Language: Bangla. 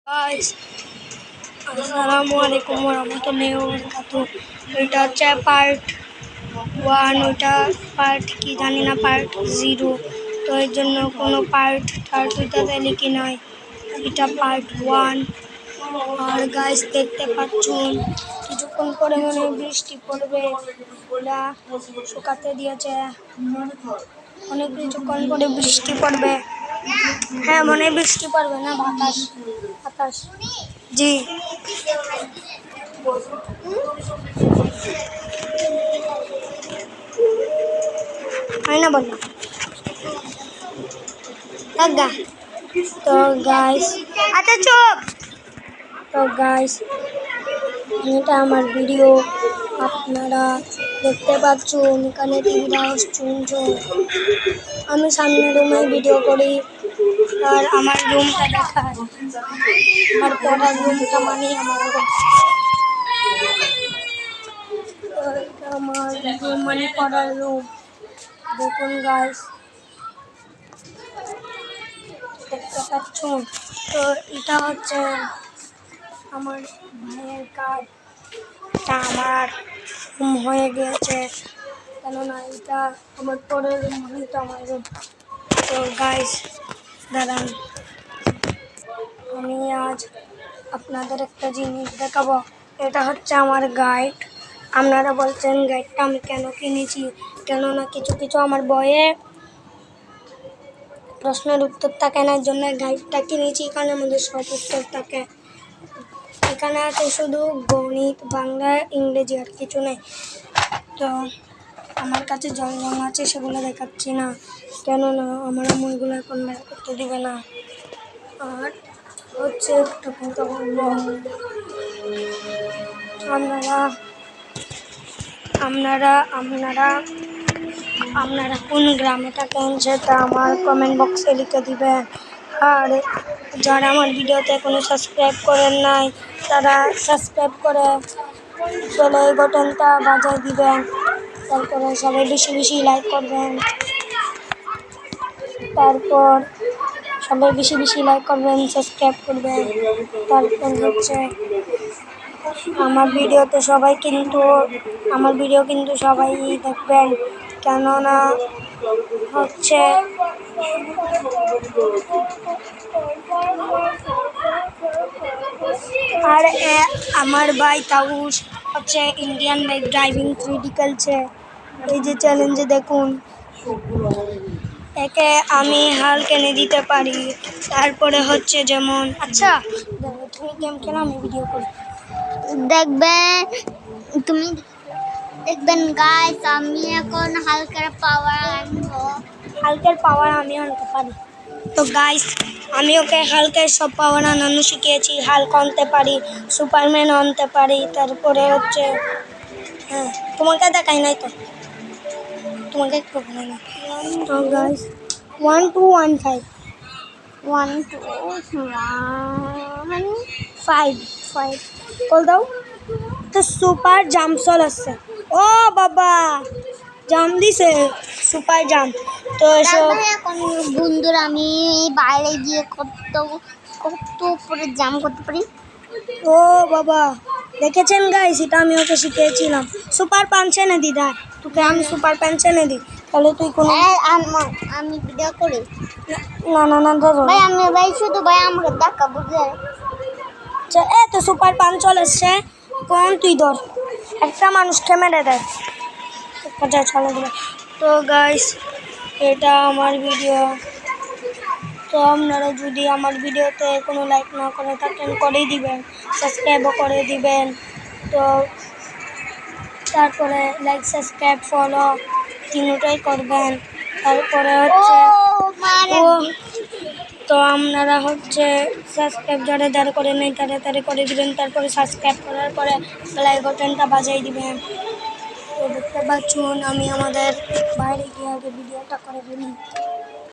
গাইস আসসালামু আলাইকুম ওয়া রাহমাতুল্লাহি ওয়া বারাকাতুহু। এটা হচ্ছে পার্ট 1, ওটা পার্ট কি জানি না, পার্ট 0। তো এর জন্য কোনো পার্ট ওইটাতে লিখি নাই, এটা পার্ট 1। আর গাইস দেখতে পাচ্ছেন কিছুক্ষণ পরে মনে হয় বৃষ্টি পড়বে, ওরা শুকাতে দিয়েছে। অনেক কিছুক্ষণ পরে বৃষ্টি পড়বে। হ্যাঁ, মনে হয় বৃষ্টি পড়বে না, বাতাস বাতাস। জি হয় না বললাম। তো গাইস আচ্ছা চুপ। তো গাইস এটা আমার ভিডিও, আপনারা দেখতে পাচ্ছেন এখানে টিভির আওয়াজ শুনছেন। আমি সামনের রুমে ভিডিও করি আর আমার রুমটা দেখায়, আমার পড়ার রুমটা মানে আমার রুম। তো এটা আমার রুম মানে পড়ার রুম। দেখুন গাইস দেখতে পাচ্ছেন। তো এটা হচ্ছে আমার ভাইয়ের কার্ড, এটা আমার রুম হয়ে গিয়েছে, কেননা এটা আমার পরের রুম মানে তো আমার রুম। তো গাইস দাঁড়ান, আমি আজ আপনাদের একটা জিনিস দেখাবো। এটা হচ্ছে আমার গাইড। আপনারা বলছেন গাইডটা আমি কেন কিনেছি, কেননা কিছু কিছু আমার বইয়ে প্রশ্নের উত্তর থাকে না, এর জন্য গাইডটা কিনেছি। এখানে আমাদের সব উত্তর থাকে। এখানে আছে শুধু গণিত, বাংলা, ইংরেজি, আর কিছু নেই। তো আমার কাছে জল রঙ আছে, সেগুলো দেখাচ্ছি না, কেননা আমার ওইগুলো এখন বের করতে দিবে না। আর হচ্ছে একটা কথা বলবো, আপনারা আপনারা আপনারা আপনারা কোন গ্রামে থাকেন সেটা আমার কমেন্ট বক্সে লিখে দিবেন। আর যারা আমার ভিডিওতে এখনো সাবস্ক্রাইব করেন নাই, তারা সাবস্ক্রাইব করে বেল বাটনটা বাজিয়ে দিবেন। তারপরে সবাই বেশি বেশি লাইক করবেন। তারপর সবাই বেশি বেশি লাইক করবেন, সাবস্ক্রাইব করবেন। তারপর হচ্ছে আমার ভিডিও কিন্তু সবাই দেখবেন, কেননা হচ্ছে আর আমার ভাই তাউস হচ্ছে ইন্ডিয়ান বাইক ড্রাইভিং 3D খেলছে, এই যে চ্যালেঞ্জে দেখুন। একে আমি হাল কিনে দিতে পারি। তারপরে হচ্ছে যেমন আচ্ছা তুমি গেম খেলো, আমি ভিডিও করি, তুমি দেখবেন গাইস, আমি এখন হালকার পাওয়ার আনবো। হালকের পাওয়ার আমি আনতে পারি। তো গাইস আমি ওকে হালকের সব পাওয়ার আনানো শিখিয়েছি। হালক আনতে পারি, সুপারম্যান আনতে পারি, তারপরে হচ্ছে হ্যাঁ তোমাকে দেখাই নাই তো, তোমাকে একটু বলে না। তো গাইস 1 2 1 5 1 2 1 5 কল দাও। তো সুপার জাম্পসল আছে। ও বাবা জাম্প দিছে, সুপার জাম্প। তো এসব এখন বন্ধুরা আমি বাইরে গিয়ে কত উপরে জাম করতে পারি। ও বাবা দেখেছেন গাইস, এটা আমি ওকে শিখিয়েছিলাম। সুপার পাঞ্চ এনে দি, দেখ তোকে আমি সুপার পাঞ্চ এনে দিই, তাহলে তুই কোনো আমি ভিডিও করি। না না না ধরো ভাই আমি শুধু আমাকে দেখা বুঝে। তো সুপার পাঞ্চ চলে এসছে, কোন তুই ধর একটা মানুষকে মেরে দেয়, চলে দিবে। তো গাইস এটা আমার ভিডিও। তো আপনারা যদি আমার ভিডিওতে কোনো লাইক না করে থাকেন, করেই দিবেন, সাবস্ক্রাইবও করে দিবেন। তো তারপরে লাইক সাবস্ক্রাইব ফলো তিনটাই করবেন। তারপরে হচ্ছে তো আপনারা হচ্ছে সাবস্ক্রাইব যারা করে নেই তাড়াতাড়ি করে দিবেন। তারপরে সাবস্ক্রাইব করার পরে বেল বাটনটা বাজিয়ে দিবেন। তো দেখতে পাচ্ছেন আমি আমাদের বাইরে গিয়ে আগে ভিডিওটা করে ফেলি।